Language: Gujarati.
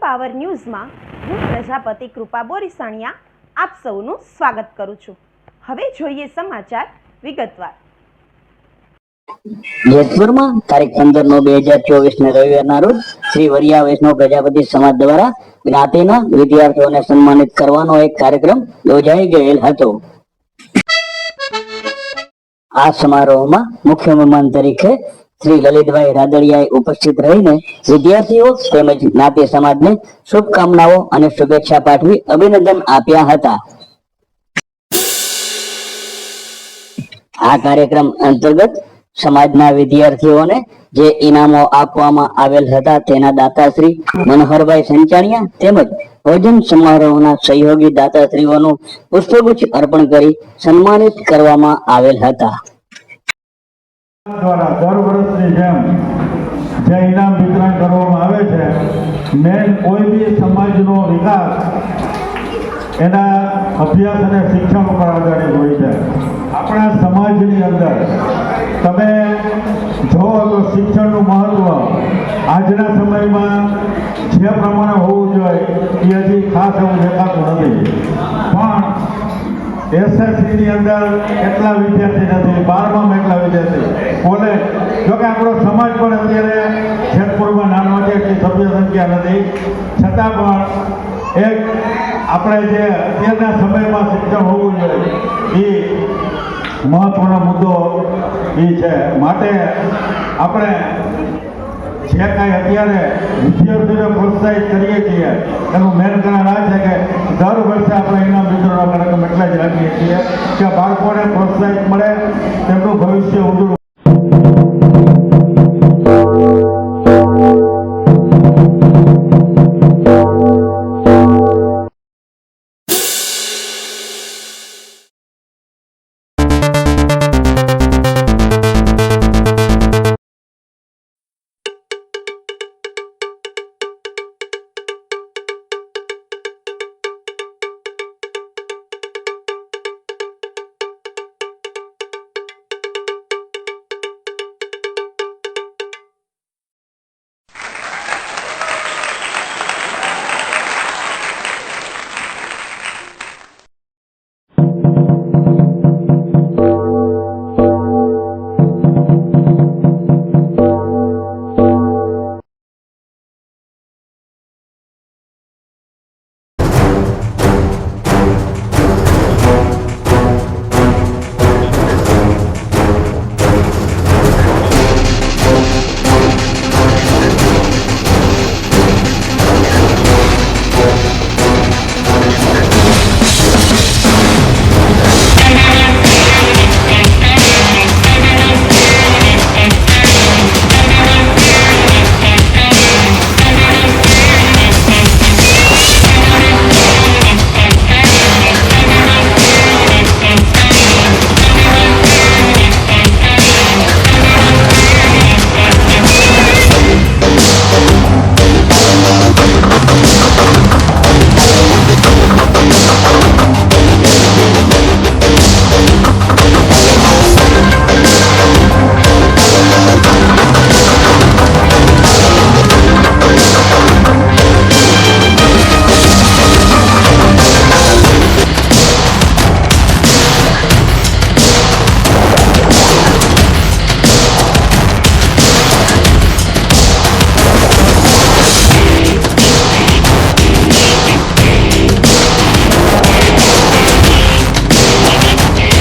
પાવર ન્યૂઝમાં હું પ્રજાપતિ કૃપા બોરીસાણિયા આપ સૌનું સ્વાગત કરું છું। હવે જોઈએ સમાચાર વિગતવાર। જેતપુરમાં તારીખ 15/9/2024 રવિવારના રોજ શ્રી વરિયા વૈષ્ણવ પ્રજાપતિ સમાજ દ્વારા જ્ઞાતિના વિદ્યાર્થીઓને સન્માનિત કરવાનો એક કાર્યક્રમ યોજાઈ ગયેલ હતો। આ સમારોહમાં મુખ્ય મહેમાન તરીકે શ્રી લલિતભાઈ રાદડિયાએ ઉપસ્થિત રહીને વિદ્યાર્થીઓ તેમજ જ્ઞાતિ સમાજને શુભકામનાઓ અને શુભેચ્છા પાઠવી અભિનંદન આપ્યા હતા। આ કાર્યક્રમ અંતર્ગત સમાજના વિદ્યાર્થીઓને જે ઇનામો આપવામાં આવેલ હતા તેના દાતાશ્રી મનોહરભાઈ સંચાણિયા તેમજ ભોજન સમારોહના સહયોગી દાતાશ્રીઓનું પુષ્પગુચ્છ અર્પણ કરી સન્માનિત કરવામાં આવેલ હતા। દ્વારા દર વર્ષની જેમ જે ઇનામ વિતરણ કરવામાં આવે છે, મેન કોઈ બી સમાજનો વિકાસ એના અભ્યાસ અને શિક્ષણ ઉપર આધારિત હોય છે। આપણા સમાજની અંદર તમે જોવો તો શિક્ષણનું મહત્વ આજના સમયમાં જે પ્રમાણે હોવું જોઈએ એ હજી ખાસ એવું દેખાતું નથી। પણ એસએસસીની અંદર એટલા વિદ્યાર્થી નથી, 12માં એટલા વિદ્યાર્થી, કોલેજ જોકે આપણો સમાજ પણ અત્યારે જેતપુરમાં નાનો છે, એટલી સભ્ય સંખ્યા નથી, છતાં પણ એક આપણે જે અત્યારના સમયમાં શિક્ષણ હોવું જોઈએ એ મહત્વનો મુદ્દો એ છે। માટે આપણે જે કાંઈ અત્યારે વિદ્યાર્થીઓને પ્રોત્સાહિત કરીએ છીએ એનું મેન કારણ આ છે કે દર વર્ષે આપણે ઇનામ વિતરણનો કાર્યક્રમ એટલા જ રાખીએ છીએ કે બાળકોને પ્રોત્સાહિત મળે, તેમનું ભવિષ્ય ઉજળું